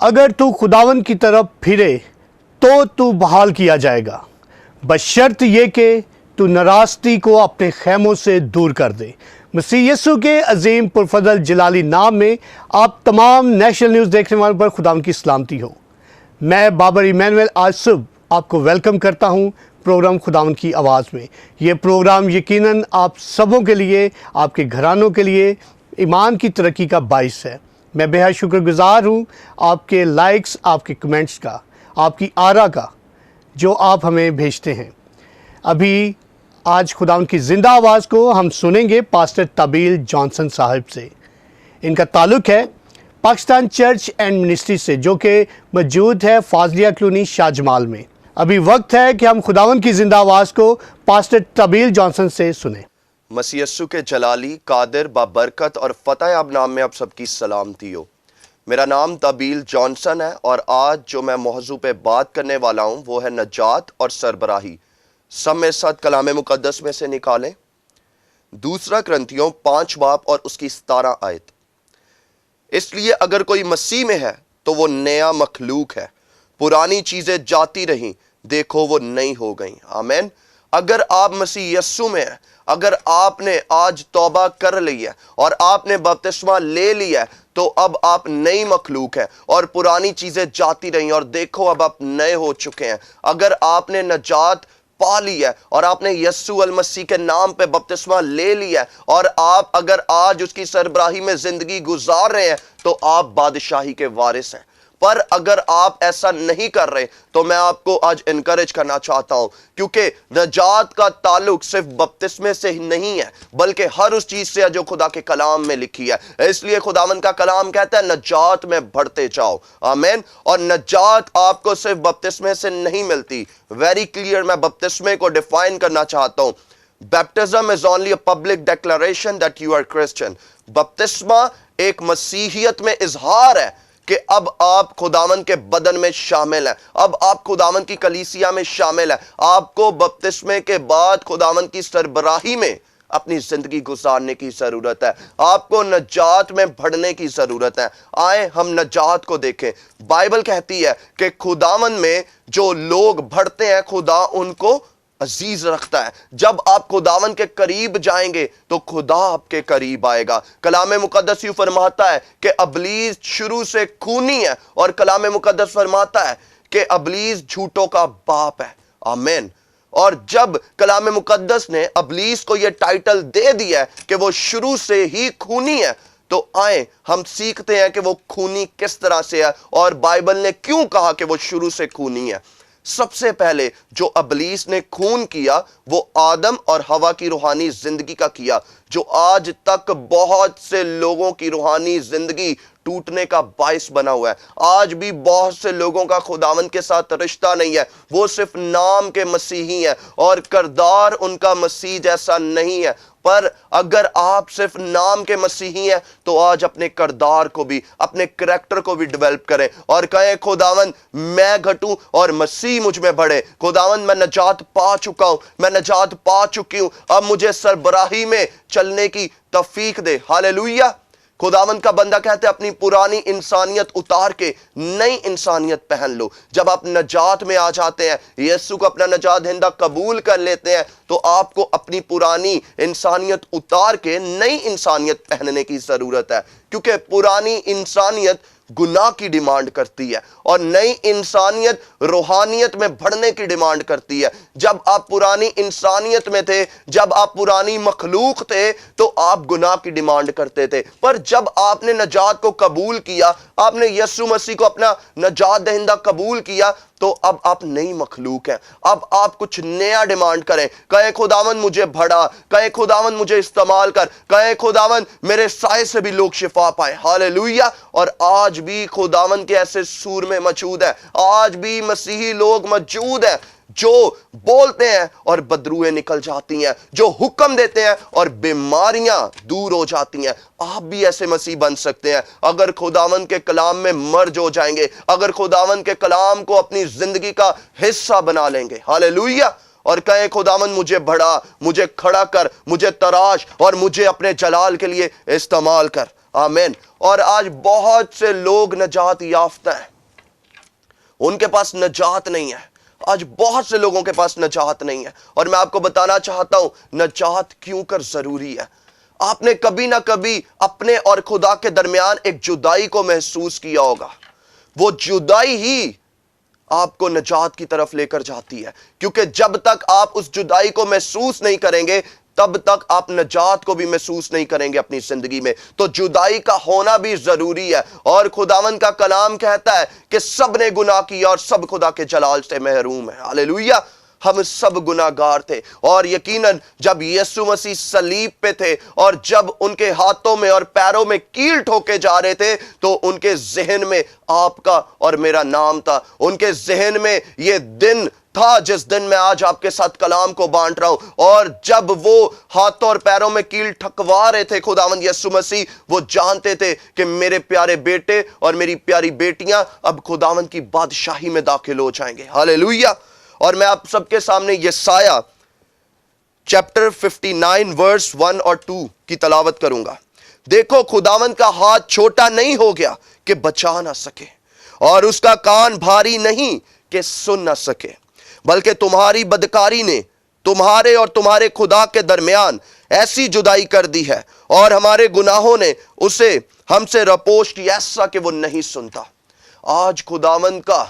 اگر تو خداون کی طرف پھرے تو تو بحال کیا جائے گا، بشرط یہ کہ تو ناراستی کو اپنے خیموں سے دور کر دے۔ مسیح یسوع کے عظیم پرفضل جلالی نام میں آپ تمام نیشنل نیوز دیکھنے والوں پر خداوند کی سلامتی ہو۔ میں بابر ایمینویل آج صبح آپ کو ویلکم کرتا ہوں پروگرام خداوند کی آواز میں۔ یہ پروگرام یقیناً آپ سبوں کے لیے، آپ کے گھرانوں کے لیے ایمان کی ترقی کا باعث ہے۔ میں بے حد شکر گزار ہوں آپ کے لائکس، آپ کے کمنٹس کا، آپ کی آرا کا جو آپ ہمیں بھیجتے ہیں۔ ابھی آج خداوند کی زندہ آواز کو ہم سنیں گے پاسٹر طویل جانسن صاحب سے۔ ان کا تعلق ہے پاکستان چرچ اینڈ منسٹری سے، جو کہ موجود ہے فاضلیہ کلونی شاہ جمال میں۔ ابھی وقت ہے کہ ہم خداوند کی زندہ آواز کو پاسٹر طویل جانسن سے سنیں۔ مسیح یسوع کے جلالی، قادر، بابرکت اور فتح یاب نام میں آپ سب کی سلامتی ہو۔ میرا نام طویل جانسن ہے اور آج جو میں موضوع پہ بات کرنے والا ہوں وہ ہے نجات اور سربراہی۔ سب میرے ساتھ کلام مقدس میں سے نکالیں دوسرا کرنتھیوں 5 باب اور اس کی 17 آیت۔ اس لیے اگر کوئی مسیح میں ہے تو وہ نیا مخلوق ہے، پرانی چیزیں جاتی رہیں، دیکھو وہ نئی ہو گئیں۔ آمین۔ اگر آپ مسیح یسوع میں ہیں، اگر آپ نے آج توبہ کر لی ہے اور آپ نے بپتسمہ لے لیا ہے تو اب آپ نئی مخلوق ہیں اور پرانی چیزیں جاتی رہیں اور دیکھو اب آپ نئے ہو چکے ہیں۔ اگر آپ نے نجات پا لی ہے اور آپ نے یسوع المسیح کے نام پہ بپتسمہ لے لیا ہے اور آپ اگر آج اس کی سربراہی میں زندگی گزار رہے ہیں تو آپ بادشاہی کے وارث ہیں۔ پر اگر آپ ایسا نہیں کر رہے تو میں آپ کو آج انکریج کرنا چاہتا ہوں، کیونکہ نجات کا تعلق صرف بپتسمے سے ہی نہیں ہے بلکہ ہر اس چیز سے ہے جو خدا کے کلام میں لکھی ہے۔ اس لیے خداوند کا کلام کہتا ہے نجات میں بڑھتے جاؤ۔ آمین۔ اور نجات آپ کو صرف بپتسمے سے نہیں ملتی۔ ویری کلیئر میں بپتسمے کو ڈیفائن کرنا چاہتا ہوں۔ Baptism is only a public declaration that you are Christian۔ بپتسمہ ایک مسیحیت میں اظہار ہے کہ اب آپ خداوند کے بدن میں شامل ہیں، اب آپ خداوند کی کلیسیا میں شامل ہیں۔ آپ کو بپتسمے کے بعد خداوند کی سربراہی میں اپنی زندگی گزارنے کی ضرورت ہے، آپ کو نجات میں بڑھنے کی ضرورت ہے۔ آئیں ہم نجات کو دیکھیں۔ بائبل کہتی ہے کہ خداوند میں جو لوگ بڑھتے ہیں خدا ان کو عزیز رکھتا ہے۔ جب آپ خداوند کے قریب جائیں گے تو خدا آپ کے قریب آئے گا۔ کلام مقدس یوں فرماتا ہے کہ ابلیس شروع سے خونی ہے اور کلام مقدس فرماتا ہے کہ ابلیس جھوٹوں کا باپ ہے۔ آمین۔ اور جب کلام مقدس نے ابلیس کو یہ ٹائٹل دے دیا ہے کہ وہ شروع سے ہی خونی ہے تو آئیں ہم سیکھتے ہیں کہ وہ خونی کس طرح سے ہے اور بائبل نے کیوں کہا کہ وہ شروع سے خونی ہے۔ سب سے پہلے جو ابلیس نے خون کیا وہ آدم اور حوا کی روحانی زندگی کا کیا، جو آج تک بہت سے لوگوں کی روحانی زندگی ٹوٹنے کا باعث بنا ہوا ہے۔ آج بھی بہت سے لوگوں کا خداوند کے ساتھ رشتہ نہیں ہے، وہ صرف نام کے مسیحی ہیں اور کردار ان کا مسیح جیسا نہیں ہے۔ پر اگر آپ صرف نام کے مسیحی ہیں تو آج اپنے کردار کو بھی، اپنے کریکٹر کو بھی ڈیولپ کریں اور کہیں خداوند میں گھٹوں اور مسیح مجھ میں بڑھے۔ خداوند میں نجات پا چکا ہوں، میں نجات پا چکی ہوں، اب مجھے سربراہی میں چلنے کی توفیق دے۔ ہاللیلویہ۔ خداوند کا بندہ کہتے ہیں اپنی پرانی انسانیت اتار کے نئی انسانیت پہن لو۔ جب آپ نجات میں آ جاتے ہیں، یسوع کو اپنا نجات دہندہ قبول کر لیتے ہیں تو آپ کو اپنی پرانی انسانیت اتار کے نئی انسانیت پہننے کی ضرورت ہے، کیونکہ پرانی انسانیت گناہ کی ڈیمانڈ کرتی ہے اور نئی انسانیت روحانیت میں بڑھنے کی ڈیمانڈ کرتی ہے۔ جب آپ پرانی انسانیت میں تھے، جب آپ پرانی مخلوق تھے تو آپ گناہ کی ڈیمانڈ کرتے تھے، پر جب آپ نے نجات کو قبول کیا، آپ نے یسوع مسیح کو اپنا نجات دہندہ قبول کیا تو اب آپ نئی مخلوق ہیں۔ اب آپ کچھ نیا ڈیمانڈ کریں، کہیں خداوند مجھے بڑھا، کہیں خداوند مجھے استعمال کر، کہیں خداوند میرے سائے سے بھی لوگ شفا پائے۔ ہاللیلویہ۔ اور آج بھی خداوند کے ایسے سور میں موجود ہیں، آج بھی مسیحی لوگ موجود ہیں جو بولتے ہیں اور بدروہیں نکل جاتی ہیں، جو حکم دیتے ہیں اور بیماریاں دور ہو جاتی ہیں۔ آپ بھی ایسے مسیح بن سکتے ہیں اگر خداوند کے کلام میں مرج ہو جائیں گے، اگر خداوند کے کلام کو اپنی زندگی کا حصہ بنا لیں گے۔ ہاللیلویہ۔ اور کہیں خداوند مجھے بڑھا، مجھے کھڑا کر، مجھے تراش اور مجھے اپنے جلال کے لیے استعمال کر۔ آمین۔ اور آج بہت سے لوگ نجات یافتہ ہیں ان کے پاس نجات نہیں ہے. آج بہت سے لوگوں کے پاس نجات نہیں ہے, اور میں آپ کو بتانا چاہتا ہوں نجات کیوں کر ضروری ہے. آپ نے کبھی نہ کبھی اپنے اور خدا کے درمیان ایک جدائی کو محسوس کیا ہوگا. وہ جدائی ہی آپ کو نجات کی طرف لے کر جاتی ہے, کیونکہ جب تک آپ اس جدائی کو محسوس نہیں کریں گے تب تک آپ نجات کو بھی محسوس نہیں کریں گے اپنی زندگی میں. تو جدائی کا ہونا بھی ضروری ہے, اور خداوند کا کلام کہتا ہے کہ سب نے گناہ کیا اور سب خدا کے جلال سے محروم ہیں. ہاللیلویہ. ہم سب گناہ گار تھے, اور یقیناً جب یسوع مسیح صلیب پہ تھے اور جب ان کے ہاتھوں میں اور پیروں میں کیل ٹھوکے جا رہے تھے تو ان کے ذہن میں آپ کا اور میرا نام تھا. ان کے ذہن میں یہ دن تھا جس دن میں آج آپ کے ساتھ کلام کو بانٹ رہا ہوں. اور جب وہ ہاتھوں اور پیروں میں کیل ٹھکوا رہے تھے خداوند یسوع مسیح, وہ جانتے تھے کہ میرے پیارے بیٹے اور میری پیاری بیٹیاں اب خداوند کی بادشاہی میں داخل ہو جائیں گے. ہاللیلویہ. اور میں آپ سب کے سامنے یسایہ چیپٹر 59 ورس 1 اور 2 کی تلاوت کروں گا. دیکھو خداوند کا ہاتھ چھوٹا نہیں ہو گیا کہ بچا نہ سکے, اور اس کا کان بھاری نہیں کہ سن نہ سکے, بلکہ تمہاری بدکاری نے تمہارے اور تمہارے خدا کے درمیان ایسی جدائی کر دی ہے, اور ہمارے گناہوں نے اسے ہم سے رپوش کی ایسا کہ وہ نہیں سنتا. آج خداوند کا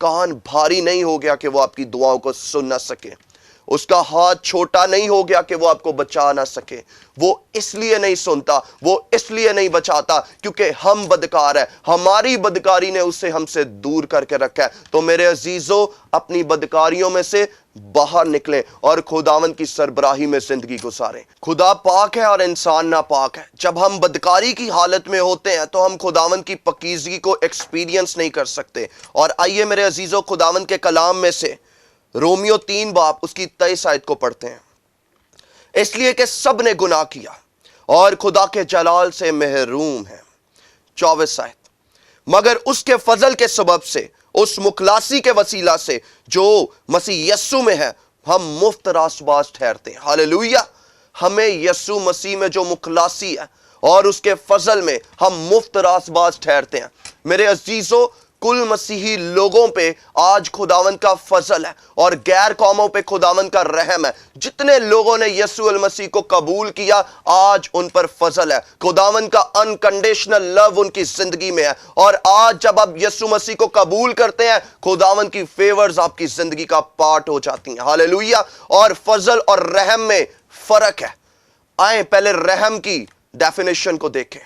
کان بھاری نہیں ہو گیا کہ وہ آپ کی دعاؤں کو سن نہ سکے. اس کا ہاتھ چھوٹا نہیں ہو گیا کہ وہ آپ کو بچا نہ سکے. وہ اس لیے نہیں سنتا, وہ اس لیے نہیں بچاتا کیونکہ ہم بدکار ہیں. ہماری بدکاری نے اسے ہم سے دور کر کے رکھا ہے. تو میرے عزیزو, اپنی بدکاریوں میں سے باہر نکلیں اور خداوند کی سربراہی میں زندگی گزاریں. خدا پاک ہے اور انسان ناپاک ہے. جب ہم بدکاری کی حالت میں ہوتے ہیں تو ہم خداوند کی پاکیزگی کو ایکسپیرینس نہیں کر سکتے. اور آئیے میرے عزیزو, خداوند کے کلام میں سے رومیو 3 باب اس کی 23 آیت کو پڑھتے ہیں. اس لیے کہ سب نے گناہ کیا اور خدا کے جلال سے محروم ہیں. 24 آیت. مگر اس کے فضل کے سبب سے, اس مخلاصی کے وسیلہ سے جو مسیح یسوع میں ہے, ہم مفت راست باز ٹھہرتے ہیں. ہاللیلویہ. ہمیں یسوع مسیح میں جو مخلاصی ہے اور اس کے فضل میں ہم مفت راست باز ٹھہرتے ہیں. میرے عزیزو, کل مسیحی لوگوں پہ آج خداوند کا فضل ہے اور غیر قوموں پہ خداوند کا رحم ہے. جتنے لوگوں نے یسوع المسیح کو قبول کیا آج ان پر فضل ہے. خداوند کا انکنڈیشنل لو ان کی زندگی میں ہے, اور آج جب آپ یسوع مسیح کو قبول کرتے ہیں خداوند کی فیورز آپ کی زندگی کا پارٹ ہو جاتی ہیں. ہاللیلویہ. اور فضل اور رحم میں فرق ہے. آئیں پہلے رحم کی ڈیفینیشن کو دیکھیں.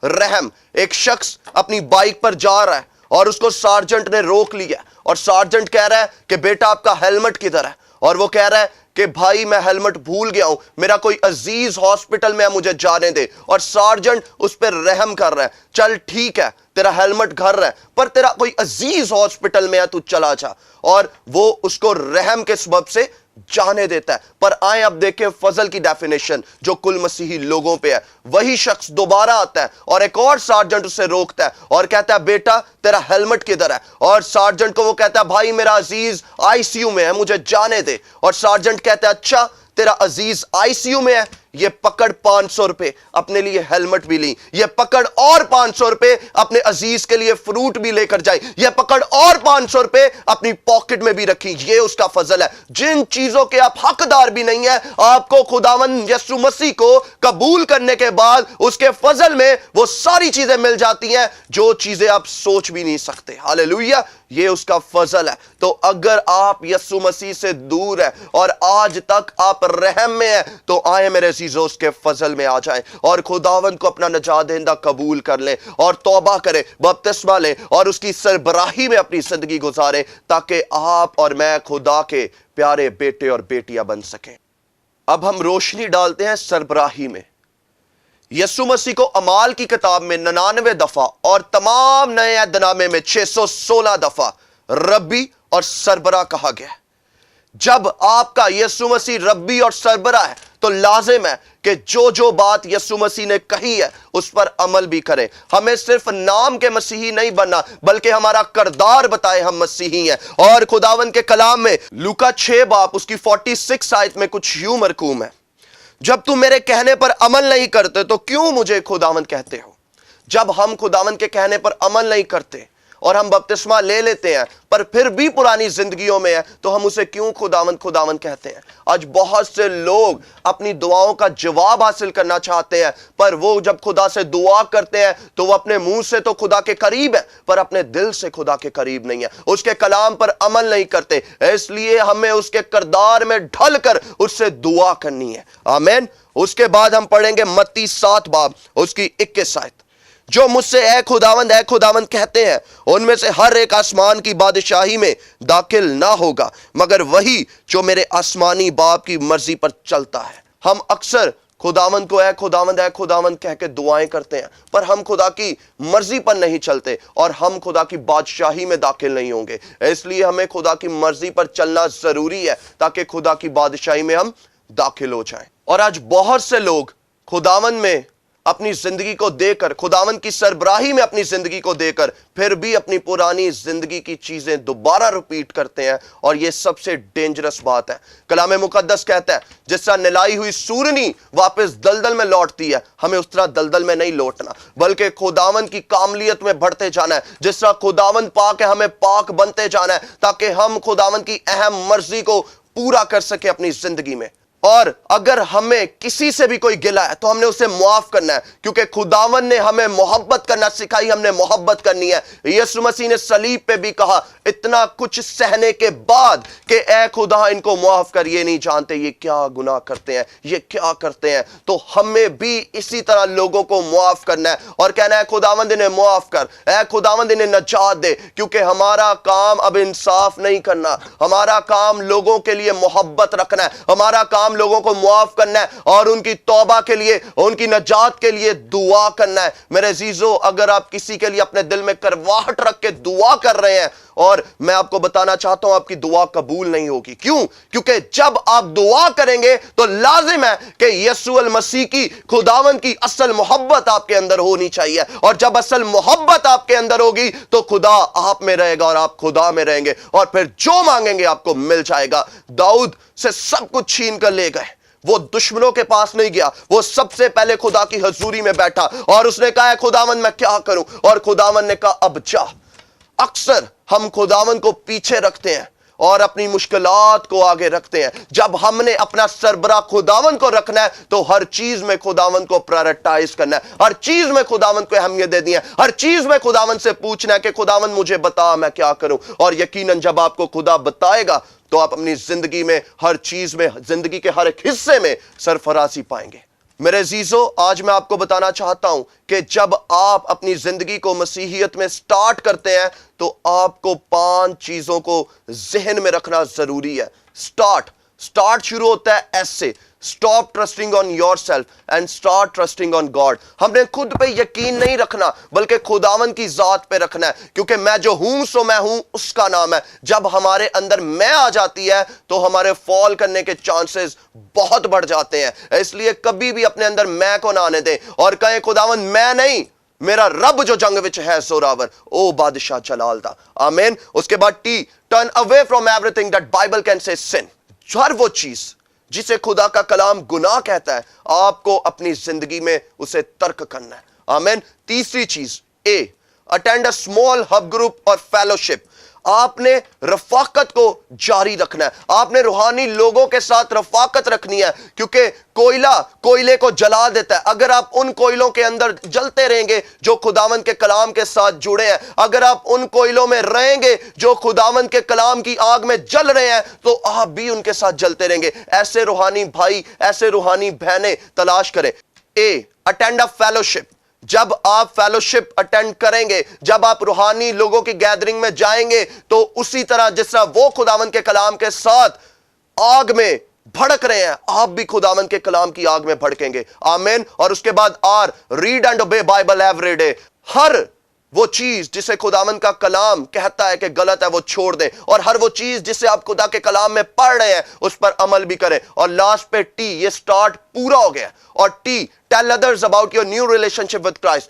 رحم, ایک شخص اپنی بائک پر جا رہا ہے اور اس کو سارجنٹ نے روک لیا, اور سارجنٹ کہہ رہا ہے کہ بیٹا آپ کا ہیلمٹ کدھر ہے, اور وہ کہہ رہا ہے کہ بھائی میں ہیلمٹ بھول گیا ہوں, میرا کوئی عزیز ہاسپٹل میں ہے, مجھے جانے دے. اور سارجنٹ اس پہ رحم کر رہا ہے, چل ٹھیک ہے تیرا ہیلمٹ گھر ہے پر تیرا کوئی عزیز ہاسپٹل میں ہے, تو چلا جا. اور وہ اس کو رحم کے سبب سے جانے دیتا ہے. پر آئیں اب دیکھیں فضل کی ڈیفینیشن جو کل مسیحی لوگوں پہ ہے. وہی شخص دوبارہ آتا ہے اور ایک اور سارجنٹ اسے روکتا ہے اور کہتا ہے بیٹا تیرا ہیلمٹ کدھر ہے, اور سارجنٹ کو وہ کہتا ہے بھائی میرا عزیز آئی سی یو میں ہے, مجھے جانے دے. اور سارجنٹ کہتا ہے اچھا تیرا عزیز آئی سی یو میں ہے, یہ پکڑ 500 روپے, اپنے لیے ہیلمٹ بھی لی, یہ پکڑ اور 500 روپے اپنے عزیز کے لیے فروٹ بھی لے کر جائی, یہ پکڑ اور 500 روپے اپنی پاکٹ میں بھی رکھی. یہ اس کا فضل ہے. جن چیزوں کے آپ حقدار بھی نہیں ہیں, آپ کو خداوند یسوع مسیح کو قبول کرنے کے بعد اس کے فضل میں وہ ساری چیزیں مل جاتی ہیں جو چیزیں آپ سوچ بھی نہیں سکتے. ہاللیلویہ. یہ اس کا فضل ہے. تو اگر آپ یسوع مسیح سے دور ہیں اور آج تک آپ رحم میں ہیں تو آئیں میرے عزیزو اس کے فضل میں آ جائیں اور خداوند کو اپنا نجات دہندہ قبول کر لیں اور توبہ کریں, بپتسمہ لیں اور اس کی سربراہی میں اپنی زندگی گزاریں تاکہ آپ اور میں خدا کے پیارے بیٹے اور بیٹیاں بن سکیں. اب ہم روشنی ڈالتے ہیں سربراہی میں. یسوع مسیح کو اعمال کی کتاب میں 99 دفعہ اور تمام نئے عہد نامے میں 616 دفعہ ربی اور سربراہ کہا گیا. جب آپ کا یسوع مسیح ربی اور سربراہ ہے تو لازم ہے کہ جو بات یسوع مسیح نے کہی ہے اس پر عمل بھی کریں. ہمیں صرف نام کے مسیحی نہیں بننا بلکہ ہمارا کردار بتائے ہم مسیحی ہیں. اور خداوند کے کلام میں لوکا 6 باب اس کی 46 آیت میں کچھ یوں مرقوم ہے, جب تم میرے کہنے پر عمل نہیں کرتے تو کیوں مجھے خداوند کہتے ہو. جب ہم خداوند کے کہنے پر عمل نہیں کرتے, اور ہم بپتسمہ لے لیتے ہیں پر پھر بھی پرانی زندگیوں میں ہیں تو ہم اسے کیوں خداوند خداوند کہتے ہیں؟ آج بہت سے لوگ اپنی دعاؤں کا جواب حاصل کرنا چاہتے ہیں پر وہ جب خدا سے دعا کرتے ہیں تو وہ اپنے منہ سے تو خدا کے قریب ہیں پر اپنے دل سے خدا کے قریب نہیں ہیں، اس کے کلام پر عمل نہیں کرتے۔ اس لیے ہمیں اس کے کردار میں ڈھل کر اس سے دعا کرنی ہے۔ آمین۔ اس کے بعد ہم پڑھیں گے متی 7 باب اس کی 21 آیت۔ جو مجھ سے اے خداوند کہتے ہیں ان میں سے ہر ایک آسمان کی بادشاہی میں داخل نہ ہوگا مگر وہی جو میرے آسمانی باپ کی مرضی پر چلتا ہے۔ ہم اکثر خداوند کو اے خداوند کہہ کے دعائیں کرتے ہیں پر ہم خدا کی مرضی پر نہیں چلتے اور ہم خدا کی بادشاہی میں داخل نہیں ہوں گے۔ اس لیے ہمیں خدا کی مرضی پر چلنا ضروری ہے تاکہ خدا کی بادشاہی میں ہم داخل ہو جائیں۔ اور آج بہت سے لوگ خداوند میں اپنی زندگی کو دے کر، خداوند کی سربراہی میں اپنی زندگی کو دے کر پھر بھی اپنی پرانی زندگی کی چیزیں دوبارہ ریپیٹ کرتے ہیں، اور یہ سب سے ڈینجرس بات ہے۔ کلام مقدس کہتا ہے جس طرح نلائی ہوئی سورنی واپس دلدل میں لوٹتی ہے، ہمیں اس طرح دلدل میں نہیں لوٹنا بلکہ خداوند کی کاملیت میں بڑھتے جانا ہے۔ جس طرح خداوند پاک ہے ہمیں پاک بنتے جانا ہے تاکہ ہم خداوند کی اہم مرضی کو پورا کر سکیں اپنی زندگی میں۔ اور اگر ہمیں کسی سے بھی کوئی گلہ ہے تو ہم نے اسے معاف کرنا ہے، کیونکہ خداوند نے ہمیں محبت کرنا سکھائی، ہم نے محبت کرنی ہے۔ یسوع مسیح نے صلیب پہ بھی کہا اتنا کچھ سہنے کے بعد کہ اے خدا ان کو معاف کر، یہ نہیں جانتے یہ کیا گناہ کرتے ہیں، یہ کیا کرتے ہیں۔ تو ہمیں بھی اسی طرح لوگوں کو معاف کرنا ہے اور کہنا ہے خداوند انہیں معاف کر، اے خداوند انہیں نجات دے، کیونکہ ہمارا کام اب انصاف نہیں کرنا، ہمارا کام لوگوں کے لیے محبت رکھنا ہے، ہمارا کام لوگوں کو معاف کرنا ہے اور ان کی توبہ کے لیے، ان کی نجات کے لیے دعا کرنا ہے۔ میرے عزیزو، اگر آپ کسی کے لیے اپنے دل میں کرواہٹ رکھ کے دعا کر رہے ہیں، اور میں آپ کو بتانا چاہتا ہوں آپ کی دعا قبول نہیں ہوگی۔ کیوں؟ کیونکہ جب آپ دعا کریں گے تو لازم ہے کہ یسوع المسیح کی، خداوند کی اصل محبت آپ کے اندر ہونی چاہیے، اور جب اصل محبت آپ کے اندر ہوگی تو خدا آپ میں رہے گا اور آپ خدا میں رہیں گے، اور پھر جو مانگیں گے آپ کو مل جائے گا۔ داؤد سے سب کچھ چھین کر لے گئے، وہ دشمنوں کے پاس نہیں گیا، وہ سب سے پہلے خدا کی حضوری میں بیٹھا اور اس نے کہا ہے خداوند میں کیا کروں، اور خداوند نے کہا اب جا۔ اکثر ہم خداوند کو پیچھے رکھتے ہیں اور اپنی مشکلات کو آگے رکھتے ہیں۔ جب ہم نے اپنا سربراہ خداوند کو رکھنا ہے تو ہر چیز میں خداوند کو پرائرٹائز کرنا ہے، ہر چیز میں خداوند کو اہمیت دے دی ہے، ہر چیز میں خداوند سے پوچھنا ہے کہ خداوند مجھے بتا میں کیا کروں، اور یقیناً جب آپ کو خدا بتائے گا تو آپ اپنی زندگی میں ہر چیز میں، زندگی کے ہر ایک حصے میں سرفرازی پائیں گے۔ میرے عزیزو، آج میں آپ کو بتانا چاہتا ہوں کہ جب آپ اپنی زندگی کو مسیحیت میں سٹارٹ کرتے ہیں تو آپ کو 5 چیزوں کو ذہن میں رکھنا ضروری ہے۔ سٹارٹ شروع ہوتا ہے ایس سے، stop trusting on your self and start trusting on God. ہم نے خود پہ یقین نہیں رکھنا بلکہ خداوند کی ذات پہ رکھنا ہے، کیونکہ میں جو ہوں سو میں ہوں اس کا نام ہے۔ جب ہمارے اندر میں آ جاتی ہے تو ہمارے فال کرنے کے چانسز بہت بڑھ جاتے ہیں۔ اس لیے کبھی بھی اپنے اندر میں کو نہ آنے دیں اور کہیں خداوند میں نہیں، میرا رب جو جنگ وچ ہے زوراور، او بادشاہ جلال دا۔ آمین۔ اس کے بعد ٹی، turn away from everything that Bible can say sin. ہر وہ چیز جسے خدا کا کلام گناہ کہتا ہے آپ کو اپنی زندگی میں اسے ترک کرنا ہے۔ آمین۔ تیسری چیز A, attend a small hub group اور فیلوشپ۔ آپ نے رفاقت کو جاری رکھنا ہے، آپ نے روحانی لوگوں کے ساتھ رفاقت رکھنی ہے، کیونکہ کوئلہ کوئلے کو جلا دیتا ہے۔ اگر آپ ان کوئلوں کے اندر جلتے رہیں گے جو خداوند کے کلام کے ساتھ جڑے ہیں، اگر آپ ان کوئلوں میں رہیں گے جو خداوند کے کلام کی آگ میں جل رہے ہیں، تو آپ بھی ان کے ساتھ جلتے رہیں گے۔ ایسے روحانی بھائی، ایسے روحانی بہنیں تلاش کریں۔ اے، اٹینڈ اے فیلوشپ۔ جب آپ فیلوشپ اٹینڈ کریں گے، جب آپ روحانی لوگوں کی گیدرنگ میں جائیں گے، تو اسی طرح جس طرح وہ خداوند کے کلام کے ساتھ آگ میں بھڑک رہے ہیں، آپ بھی خداوند کے کلام کی آگ میں بھڑکیں گے۔ آمین۔ اور اس کے بعد R, read and obey Bible every day. ہر وہ چیز جسے خداوند کا کلام کہتا ہے کہ غلط ہے وہ چھوڑ دیں، اور ہر وہ چیز جسے آپ خدا کے کلام میں پڑھ رہے ہیں اس پر عمل بھی کریں۔ اور لاسٹ پہ ٹی، یہ سٹارٹ پورا ہو گیا، اور T, Tell others about your new relationship with Christ.